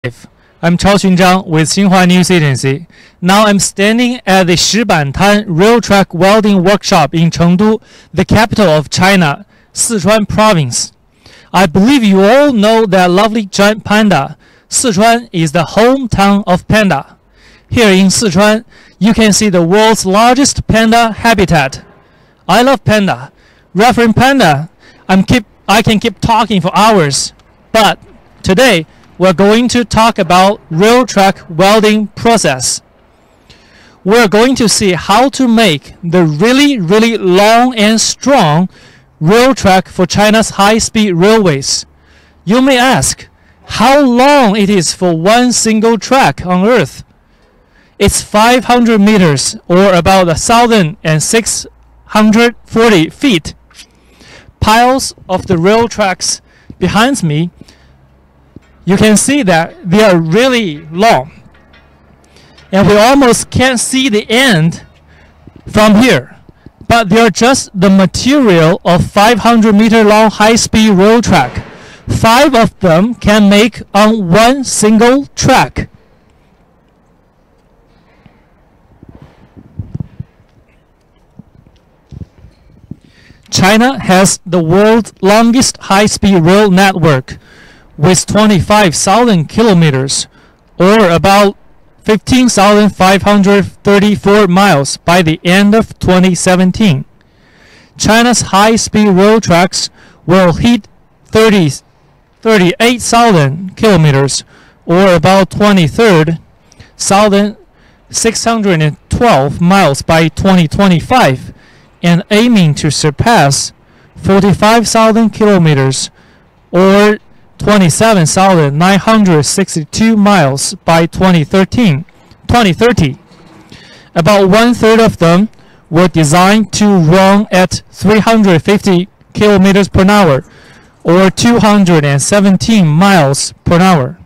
I'm Chao Xunzhang with Xinhua News Agency. Now I'm standing at the Shibantan Rail Track Welding Workshop in Chengdu, the capital of China, Sichuan Province. I believe you all know that lovely giant panda. Sichuan is the hometown of panda. Here in Sichuan, you can see the world's largest panda habitat. I love panda. Referring panda, I can keep talking for hours. But today, we're going to talk about rail track welding process. We're going to see how to make the really long and strong rail track for China's high-speed railways. You may ask, how long it is for one single track on Earth? It's 500 meters or about 1,640 feet. Piles of the rail tracks behind me, you can see that they are really long. And we almost can't see the end from here. But they are just the material of 500-meter long high-speed rail track. 5 of them can make on one single track. China has the world's longest high-speed rail network, with 25,000 kilometers, or about 15,534 miles by the end of 2017. China's high-speed rail tracks will hit 38,000 kilometers, or about 23,612 miles by 2025, and aiming to surpass 45,000 kilometers, or 27,962 miles by 2030. About one-third of them were designed to run at 350 kilometers per hour or 217 miles per hour.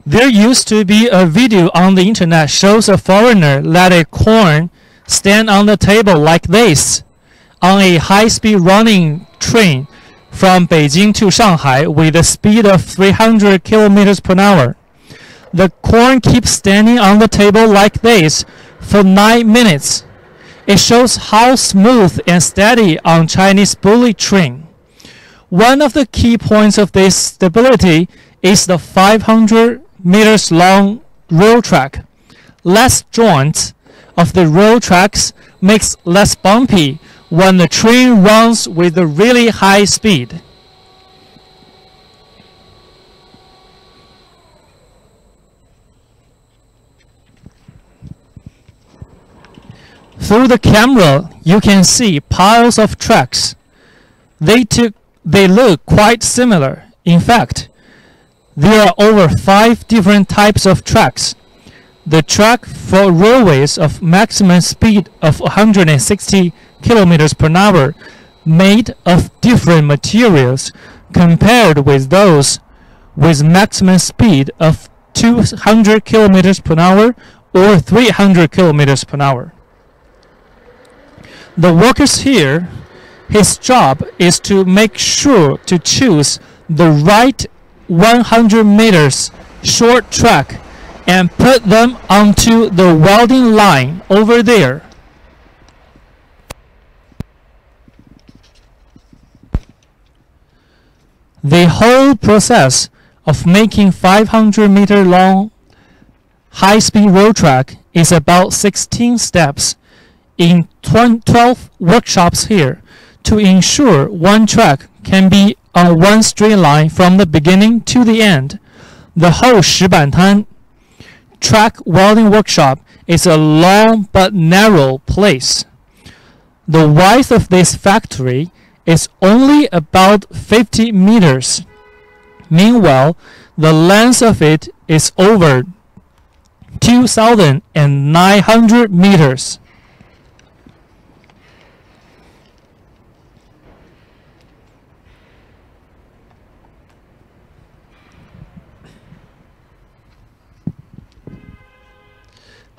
There used to be a video on the internet shows a foreigner let a corn stand on the table like this on a high-speed running train from Beijing to Shanghai with a speed of 300 kilometers per hour. The corn keeps standing on the table like this for 9 minutes. It shows how smooth and steady on Chinese bullet train. One of the key points of this stability is the 500 meters long rail track. Less joints of the rail tracks makes less bumpy when the train runs with a really high speed. Through the camera, you can see piles of tracks. They look quite similar. In fact, there are over 5 different types of tracks. The track for railways of maximum speed of 160 kilometers per hour made of different materials compared with those with maximum speed of 200 kilometers per hour or 300 kilometers per hour. The workers here, his job is to make sure to choose the right 100 meters short track and put them onto the welding line over there. The whole process of making 500-meter long high-speed rail track is about 16 steps in 12 workshops here to ensure one track can be on one straight line from the beginning to the end. The whole Shibantan track welding workshop is a long but narrow place. The width of this factory is only about 50 meters. Meanwhile, the length of it is over 2,900 meters.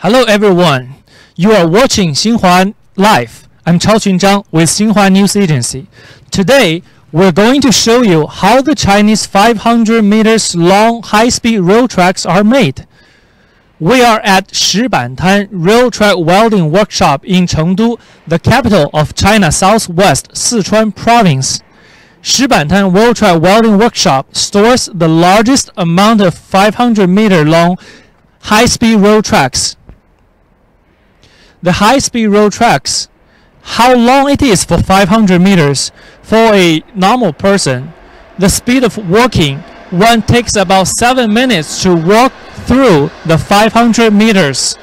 Hello everyone, you are watching Xinhua Live. I'm Chao Qunzhang with Xinhua News Agency. Today, we're going to show you how the Chinese 500 meters long high-speed rail tracks are made. We are at Shibantan Rail Track Welding Workshop in Chengdu, the capital of China Southwest Sichuan Province. Shibantan Rail Track Welding Workshop stores the largest amount of 500-meter long high-speed rail tracks. The high-speed rail tracks, how long it is for 500 meters. For a normal person, the speed of walking, one takes about 7 minutes to walk through the 500 meters.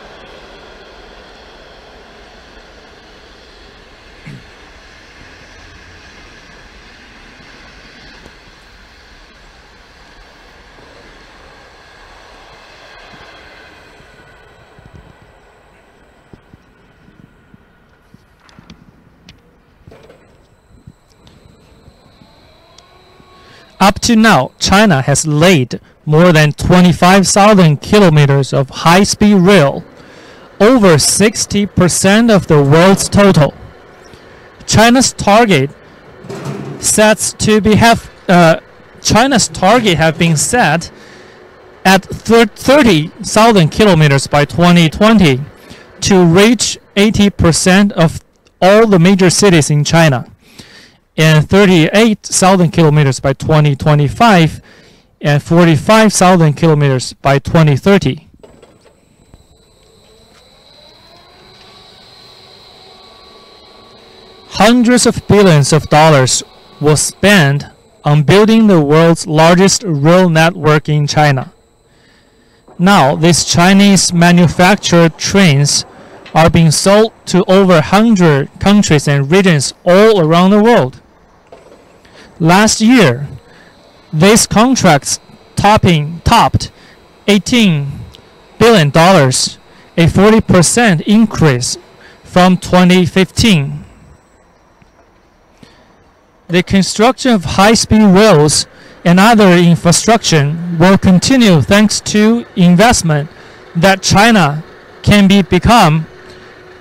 Up to now, China has laid more than 25,000 kilometers of high-speed rail, over 60% of the world's total. China's target have been set at 30,000 kilometers by 2020 to reach 80% of all the major cities in China, and 38,000 kilometers by 2025, and 45,000 kilometers by 2030. Hundreds of billions of dollars was spent on building the world's largest rail network in China. Now, these Chinese manufactured trains are being sold to over 100 countries and regions all around the world. Last year, these contracts topped $18 billion, a 40% increase from 2015. The construction of high-speed rails and other infrastructure will continue thanks to investment that China can become,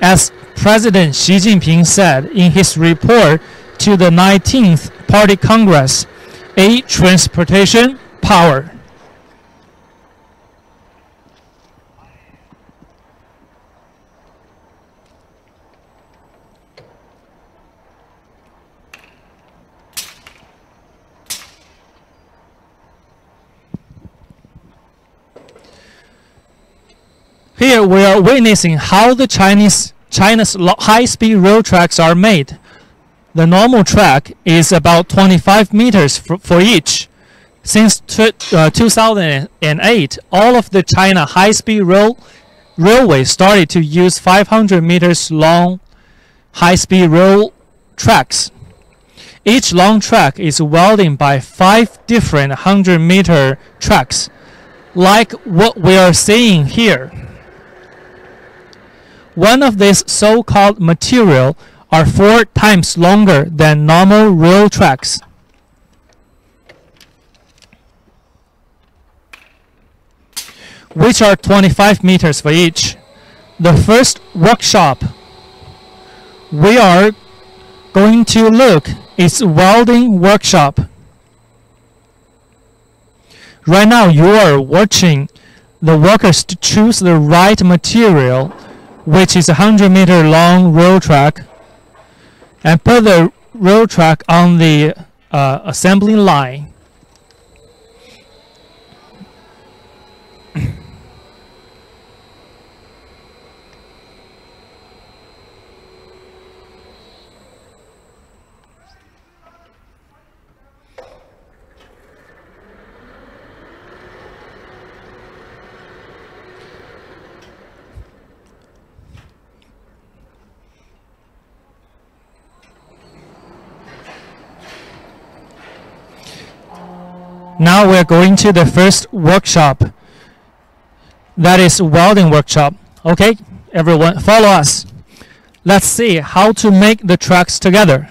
as President Xi Jinping said in his report to the 19th Party Congress, a transportation power. Here we are witnessing how the China's high-speed rail tracks are made. The normal track is about 25 meters for each. Since 2008, all of the China high-speed railways started to use 500 meters long high-speed rail tracks. Each long track is welded by 5 different 100-meter tracks, like what we are seeing here. One of these so-called material are 4 times longer than normal rail tracks. Which are 25 meters for each. The first workshop we are going to look is welding workshop. Right now you are watching the workers to choose the right material, which is a 100-meter long rail track, and put the rail track on the assembly line. Now we're going to the first workshop. That is welding workshop. Okay, everyone, follow us. Let's see how to make the tracks together.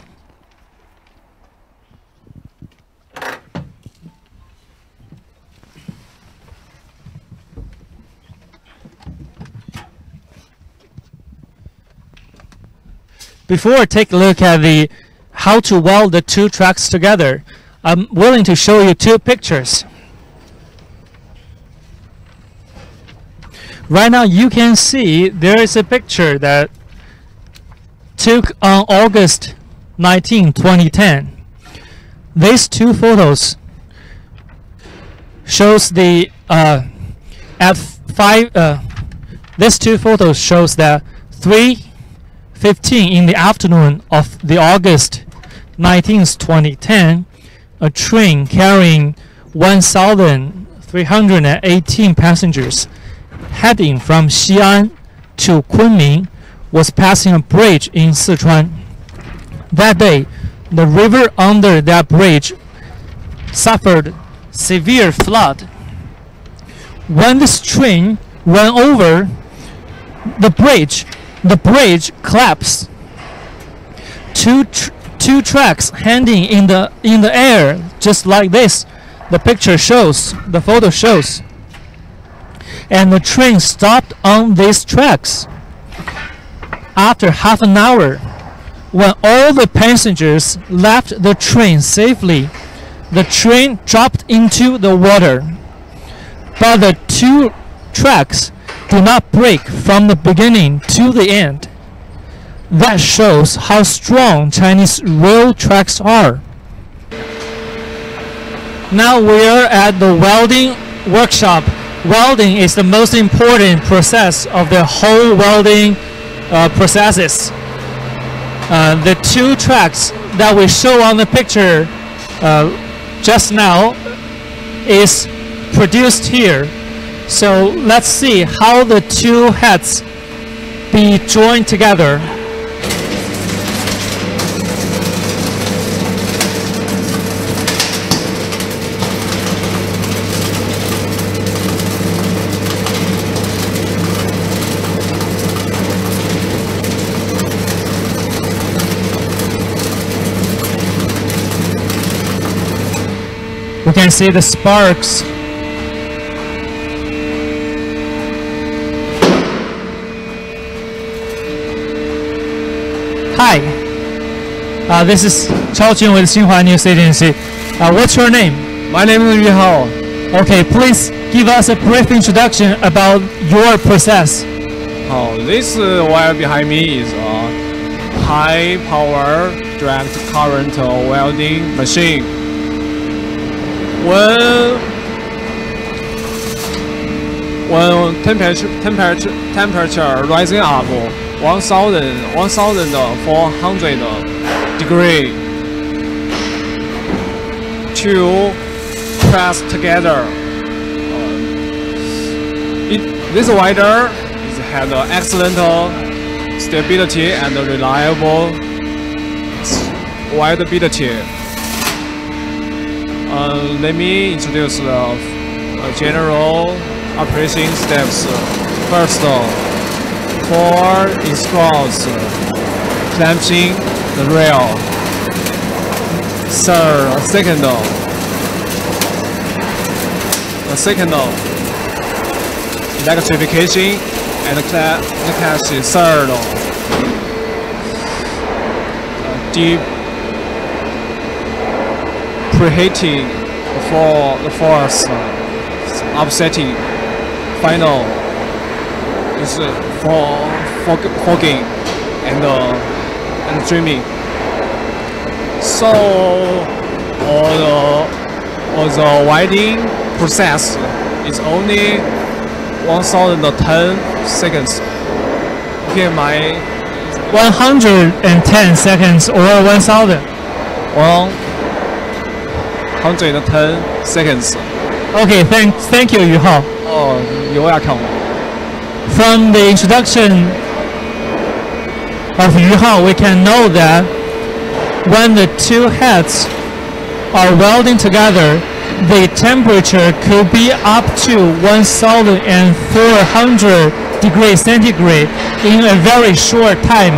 Before I take a look at the how to weld the two tracks together, I'm willing to show you two pictures. Right now you can see there is a picture that took on August 19, 2010. These two photos shows the this two photos shows that 3:15 in the afternoon of the August 19th, 2010, a train carrying 1,318 passengers heading from Xi'an to Kunming was passing a bridge in Sichuan. That day, the river under that bridge suffered severe flood. When this train went over the bridge collapsed. Two tracks hanging in the air, just like this. The picture shows, the photo shows. And the train stopped on these tracks. After half an hour, when all the passengers left the train safely, the train dropped into the water. But the two tracks do not break from the beginning to the end. That shows how strong Chinese rail tracks are. Now we are at the welding workshop. Welding is the most important process of the whole welding processes. The two tracks that we show on the picture just now is produced here. So let's see how the two heads be joined together. We can see the sparks. Hi, this is Chao Jun with Xinhua News Agency. What's your name? My name is Yu Hao. Okay, please give us a brief introduction about your process. This wire behind me is a high power direct current welding machine. When temperature rising up 1,400 degree, two press together. This welder has excellent stability and reliable weldability. Let me introduce the general operation steps. First, for installs clamping the rail. Second, electrification and clash. Third, deep preheating for the force offsetting. Final is for fogging and trimming. So all the welding process is only 1,010 seconds. Okay, my 110 seconds or 1,000? 110 seconds. Okay, thank you, Yu Hao. Oh, you're welcome. From the introduction of Yu Hao, we can know that when the two heads are welding together, the temperature could be up to 1,400 degrees centigrade in a very short time.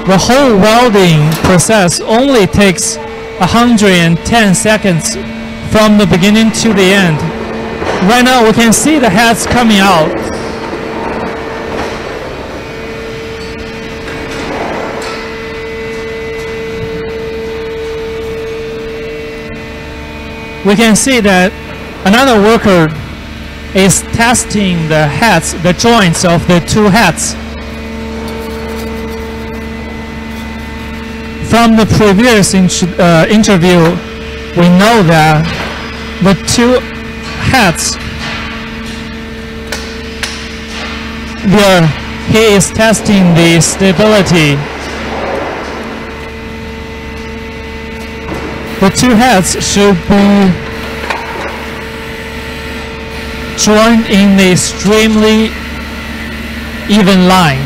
The whole welding process only takes 110 seconds from the beginning to the end. Right now we can see the heads coming out. we can see that another worker is testing the heads, the joints of the two heads. From the previous interview, we know that the two heads, there he is testing the stability. The two heads should be joined in an extremely even line.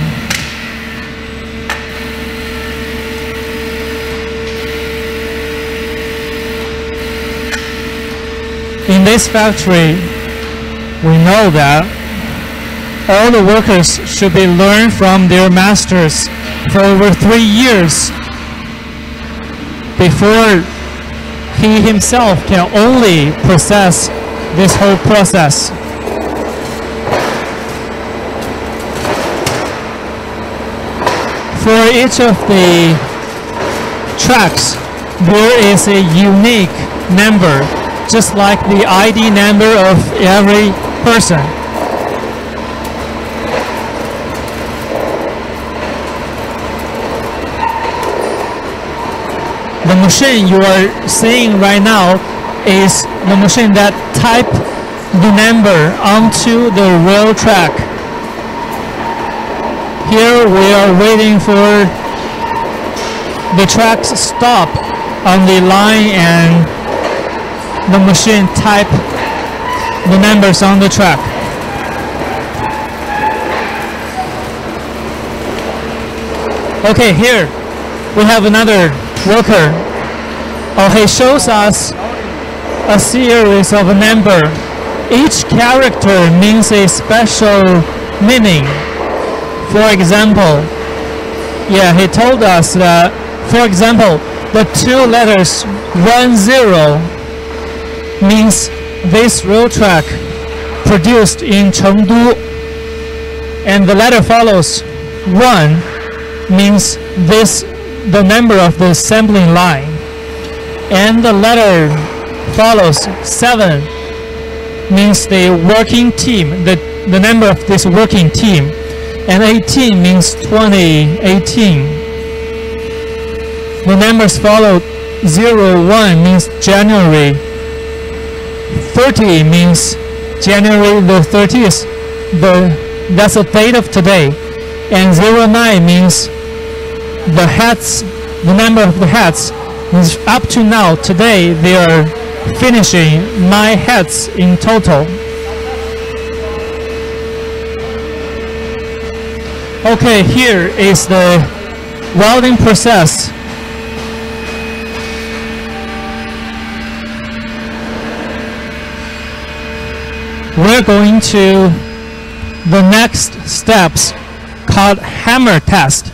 In this factory, we know that all the workers should be learned from their masters for over 3 years before he himself can only process this whole process. For each of the tracks, there is a unique number, just like the ID number of every person. The machine you are seeing right now is the machine that type the number onto the rail track. Here we are waiting for the tracks stop on the line and the machine type the numbers on the track. Okay, here we have another worker. He shows us a series of a number. Each character means a special meaning. For example, he told us that, for example, the two letters 10 means this rail track produced in Chengdu, and the letter follows 1 means the number of the assembling line, and the letter follows 7 means the working team, the number of this working team, and 18 means 2018. The numbers follow 01 means January, 30 means January the 30th, that's the date of today, and 09 means the heads, the number of the heads is up to now. Today they are finishing 9 heads in total. Okay, here is the welding process. We're going to the next steps called hammer test.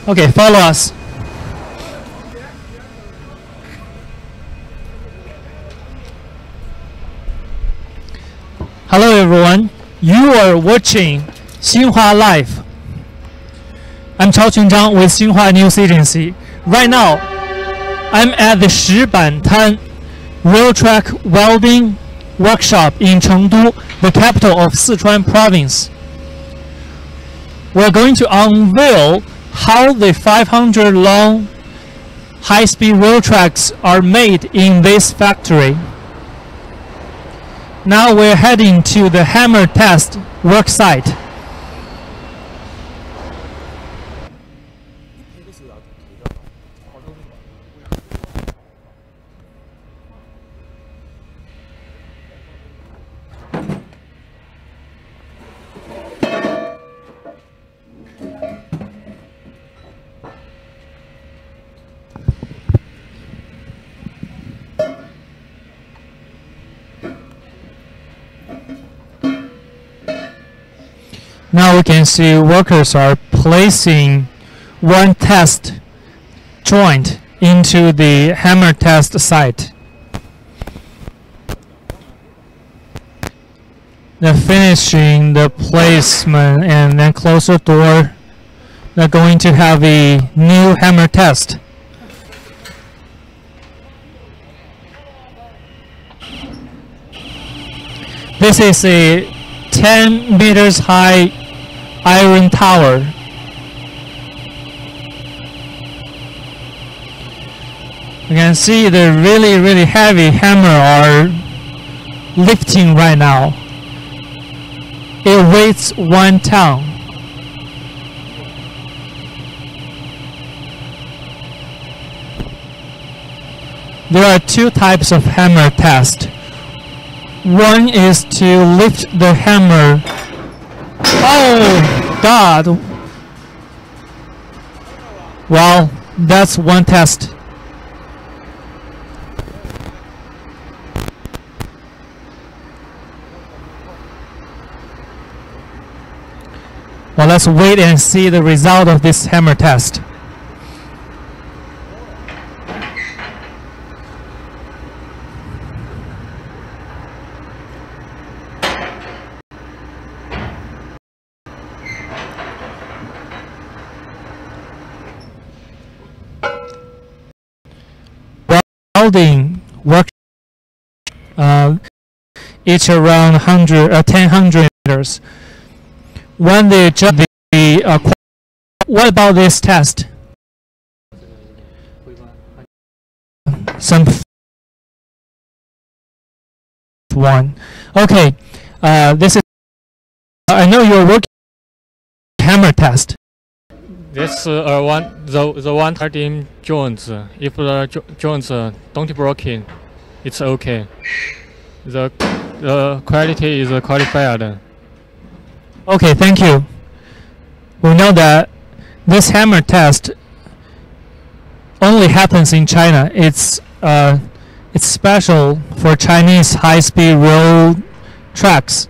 Okay, follow us. Hello everyone, you are watching Xinhua Live. I'm Chao Qingzhang with Xinhua News Agency. Right now, I'm at the Shibantan Rail Track Welding Workshop in Chengdu, the capital of Sichuan Province. We're going to unveil how the 500 long high-speed rail tracks are made in this factory. Now we're heading to the hammer test work site. Now we can see workers are placing one test joint into the hammer test site. They're finishing the placement and then close the door. They're going to have a new hammer test. This is a 10 meters high iron tower. You can see the really heavy hammer are lifting right now. It weighs 1 ton. There are 2 types of hammer test. One is to lift the hammer. Oh God! Well, that's one test. Well, let's wait and see the result of this hammer test. Welding work each around 10 meters. When they judge what about this test? Some one. Okay, this is. I know you're working hammer test. This the one starting joints. If the joints don't broken, it's okay. The quality is qualified. Okay, thank you. We know that this hammer test only happens in China. It's special for Chinese high-speed rail tracks.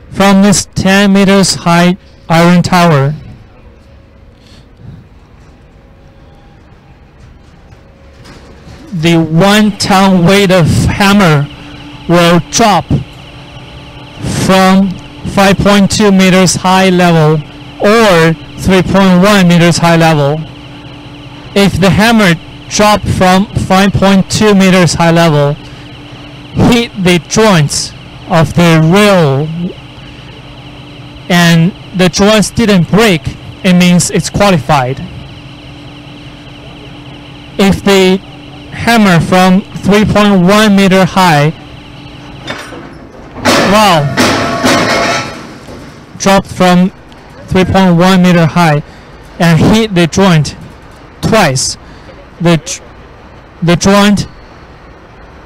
From this 10 meters high iron tower, the 1 ton weight of hammer will drop from 5.2 meters high level or 3.1 meters high level. If the hammer dropped from 5.2 meters high level, hit the joints of the rail, and the joints didn't break, it means it's qualified. If the hammer from 3.1 meter high, wow, dropped from 3.1 meter high and hit the joint twice, the joint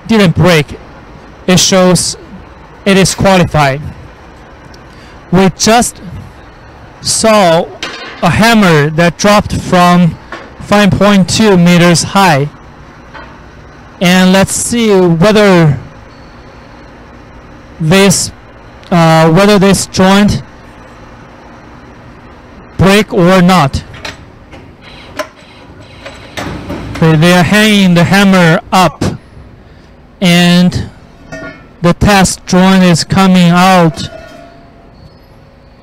didn't break, it shows it is qualified. We just saw a hammer that dropped from 5.2 meters high, and let's see whether this joint break or not. They are hanging the hammer up, and the test joint is coming out.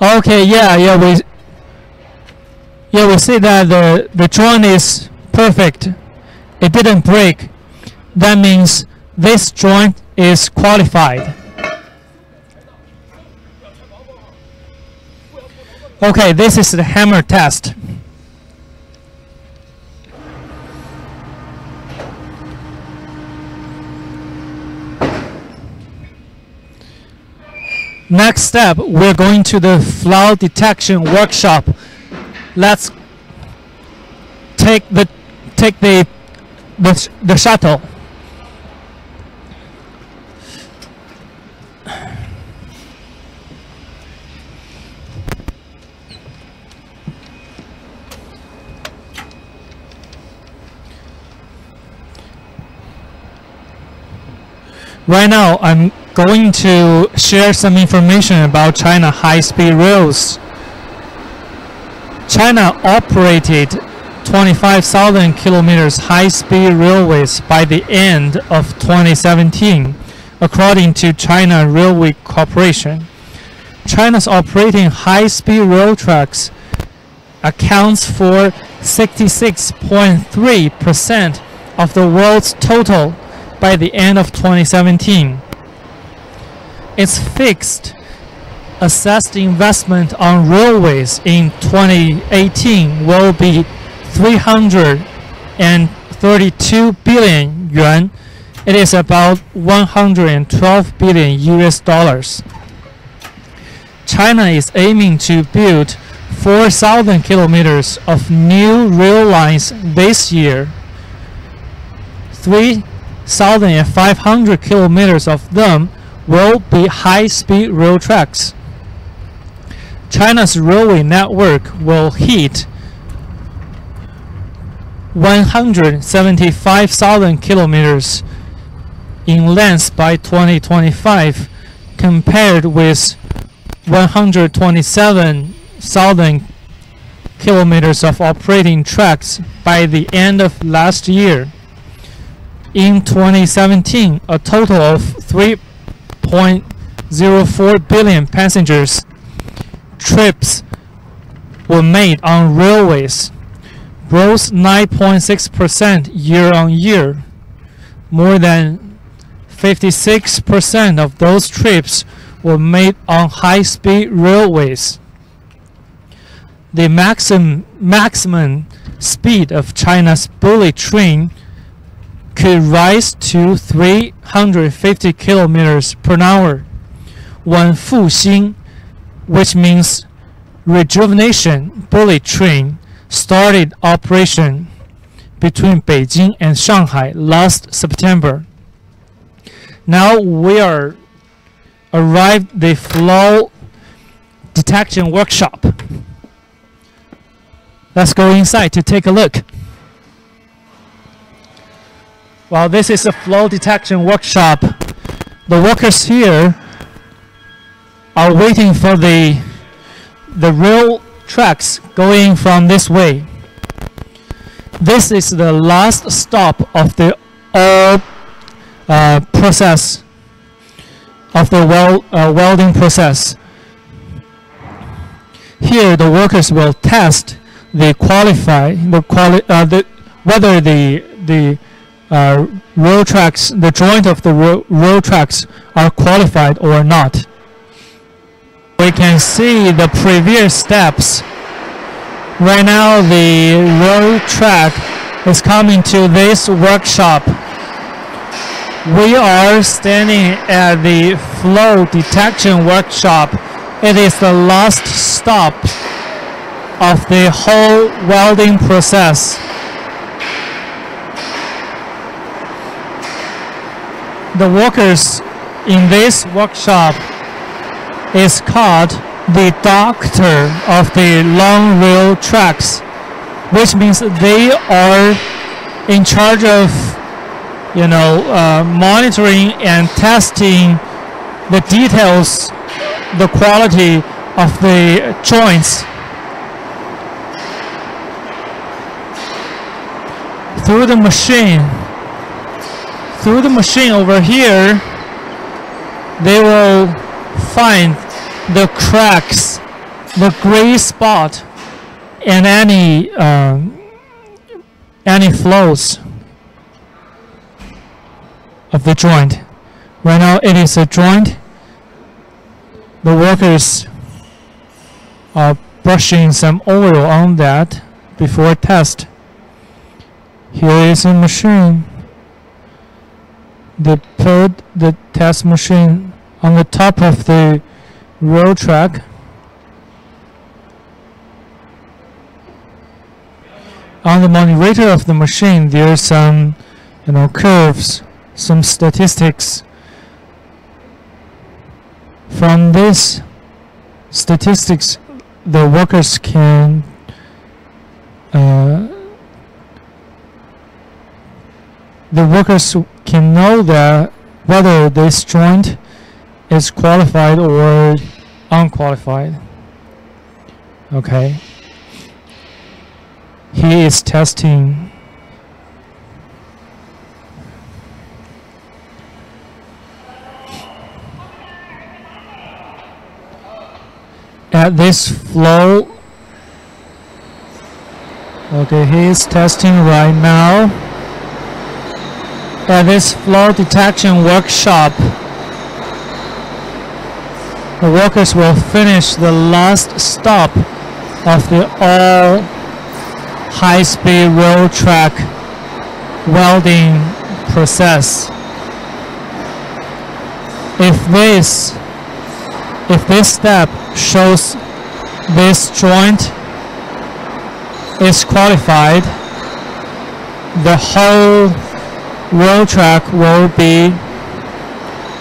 Okay, we see that the joint is perfect. It didn't break. That means this joint is qualified. Okay, this is the hammer test. Next step, we're going to the flaw detection workshop. Let's take the shuttle. Right now, I'm going to share some information about China high-speed rails. China operated 25,000 kilometers high-speed railways by the end of 2017, according to China Railway Corporation. China's operating high-speed rail tracks accounts for 66.3% of the world's total by the end of 2017. Its fixed assessed investment on railways in 2018 will be 332 billion yuan. It is about 112 billion US dollars. China is aiming to build 4,000 kilometers of new rail lines this year. 3,500 kilometers of them will be high-speed rail tracks. China's railway network will hit 175,000 kilometers in length by 2025, compared with 127,000 kilometers of operating tracks by the end of last year. In 2017, a total of 3.04 billion passengers trips were made on railways, rose 9.6% year-on-year. More than 56% of those trips were made on high-speed railways. The maximum speed of China's bullet train could rise to 350 kilometers per hour. One Fuxing, which means rejuvenation bullet train, started operation between Beijing and Shanghai last September. Now we are arrived the Flaw detection workshop. Let's go inside to take a look. Well, this is a Flaw detection workshop. The workers here are waiting for the rail tracks going from this way. This is the last stop of the process of the welding process. Here, the workers will test whether the rail tracks, the joint of the rail tracks, are qualified or not. We can see the previous steps. Right now, the rail track is coming to this workshop. We are standing at the Flaw detection workshop. It is the last stop of the whole welding process. The workers in this workshop is called the doctor of the long rail tracks, which means they are in charge of monitoring and testing the details, the quality of the joints. Through the machine over here, they will find the cracks, the gray spot, and any flaws of the joint. Right now it is a joint. The workers are brushing some oil on that before test. Here is a machine. They put the test machine on the top of the rail track. On the monitor of the machine, there are some curves, some statistics. From this statistics, the workers can know that whether this joint is qualified or unqualified. Okay. He is testing. At this flow. Okay, he is testing right now. At this flaw detection workshop, the workers will finish the last stop of the all high-speed rail track welding process. If this step shows this joint is qualified, the whole rail track will be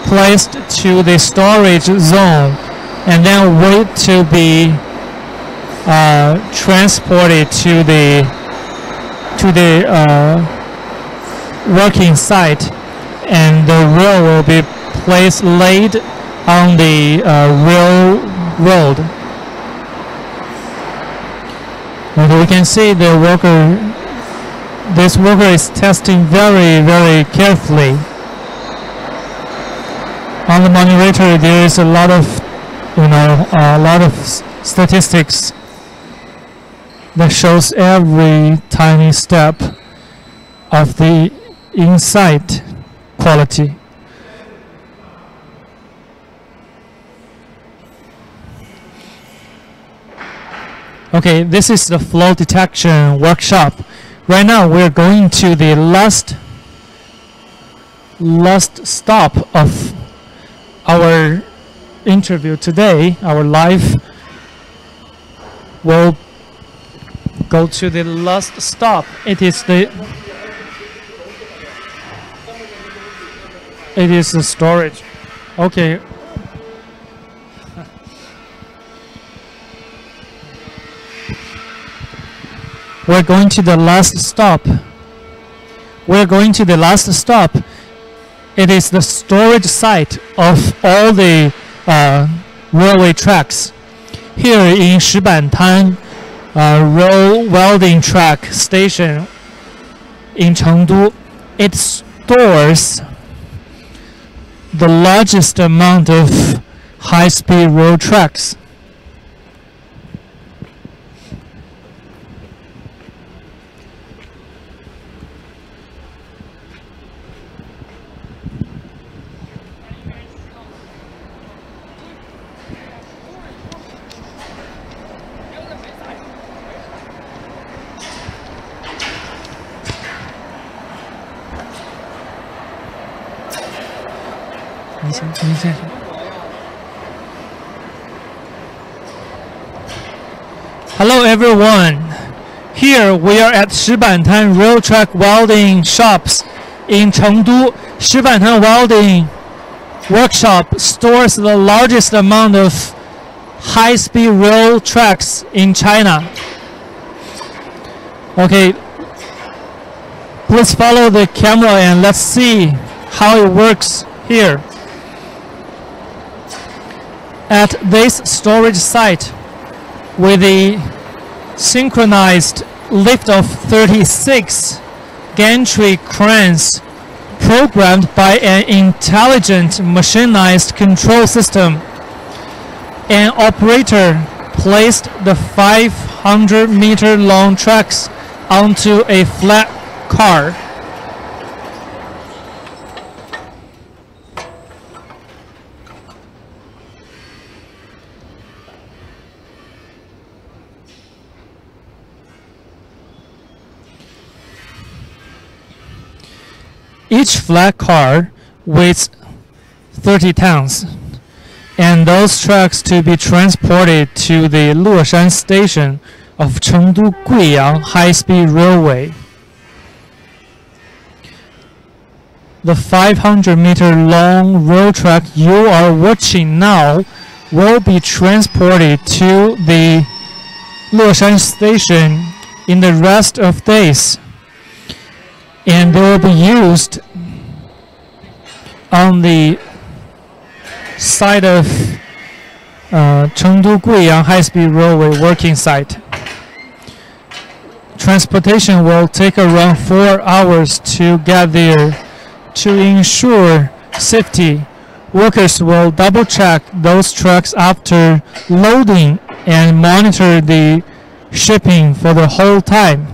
placed to the storage zone and then wait to be transported to the working site, and the rail will be laid on the railroad. And we can see this worker is testing very carefully. On the monitor there is a lot of statistics that shows every tiny step of the inside quality. Okay, this is the flaw detection workshop. Right now we're going to the last stop of our interview today. Our live will go to the last stop. It is the storage. Okay. We're going to the last stop. It is the storage site of all the railway tracks. Here in Shibantan rail welding track station in Chengdu, it stores the largest amount of high-speed rail tracks. Hello everyone. Here we are at Shibantan rail track welding shops in Chengdu. Shibantan welding workshop stores the largest amount of high-speed rail tracks in China. Okay, please follow the camera and let's see how it works here. At this storage site, with the synchronized lift of 36 gantry cranes programmed by an intelligent machinized control system, an operator placed the 500-meter long tracks onto a flat car. Each flat car weighs 30 tons, and those tracks to be transported to the Leshan station of Chengdu Guiyang high-speed railway. The 500-meter long rail track you are watching now will be transported to the Leshan station in the rest of days, and they will be used on the side of Chengdu Guiyang high-speed railway working site. Transportation will take around 4 hours to get there. To ensure safety, workers will double-check those trucks after loading and monitor the shipping for the whole time.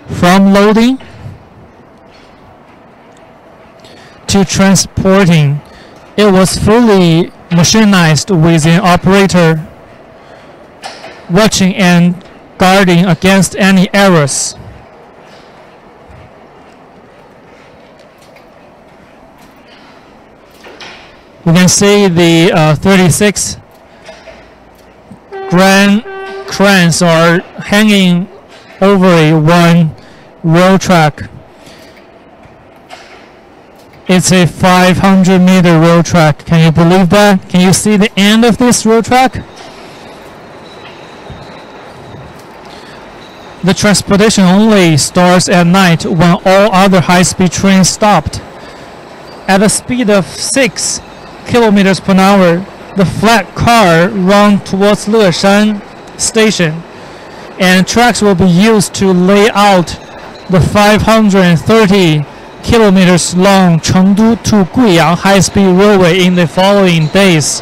From loading to transporting. It was fully machinized with an operator watching and guarding against any errors. You can see the 36 grand cranes are hanging over one rail track. It's a 500-meter rail track. Can you believe that? Can you see the end of this rail track? The transportation only starts at night when all other high-speed trains stopped. At a speed of 6 kilometers per hour, the flat car runs towards Leshan station, and tracks will be used to lay out the 530 kilometers long Chengdu to Guiyang high-speed railway in the following days.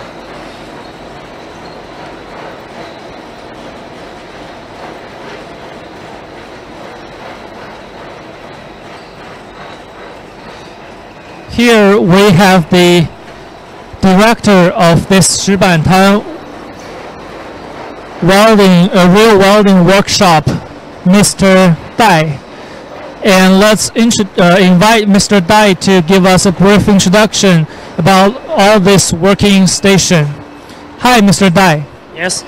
Here we have the director of this Shibantan real welding workshop, Mr. Dai. And let's invite Mr. Dai to give us a brief introduction about all this working station. Hi, Mr. Dai. Yes.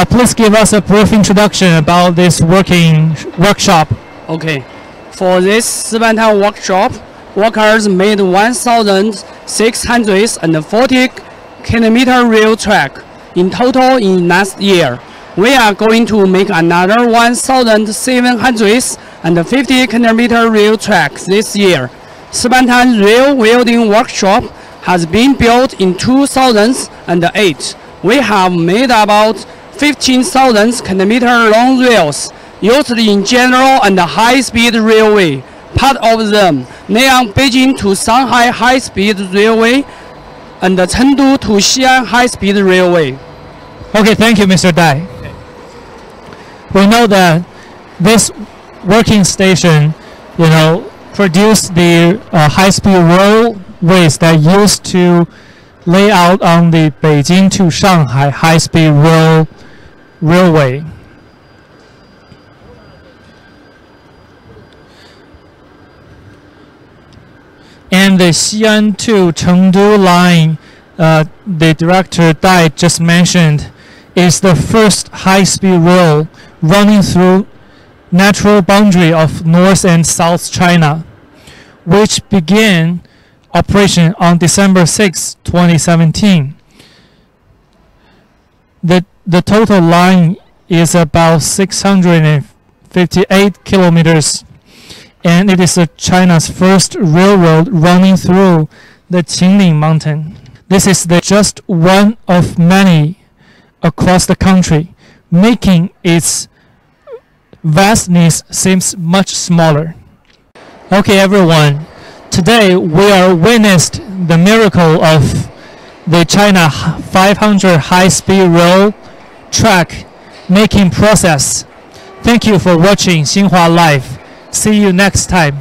Please give us a brief introduction about this working workshop. Okay. For this Shibantan workshop, workers made 1,640 kilometer rail track in total in last year. We are going to make another 1,750 kilometer rail track this year. Shibantan Rail Welding Workshop has been built in 2008. We have made about 15,000 kilometer long rails used in general and high-speed railway. Part of them, Nanyang Beijing to Shanghai high-speed railway and Chengdu to Xi'an high-speed railway. Okay, thank you, Mr. Dai. We know that this working station, produced the high-speed railways that used to lay out on the Beijing to Shanghai high-speed railway. And the Xi'an to Chengdu line, the director Dai just mentioned, is the first high-speed rail running through natural boundary of North and South China, which began operation on December 6, 2017. The total line is about 658 kilometers, and it is China's first railroad running through the Qingling Mountain. This is just one of many across the country, making its vastness seems much smaller. Okay, everyone, today we are witnessed the miracle of the China 500 high-speed rail track making process. Thank you for watching Xinhua Live. See you next time.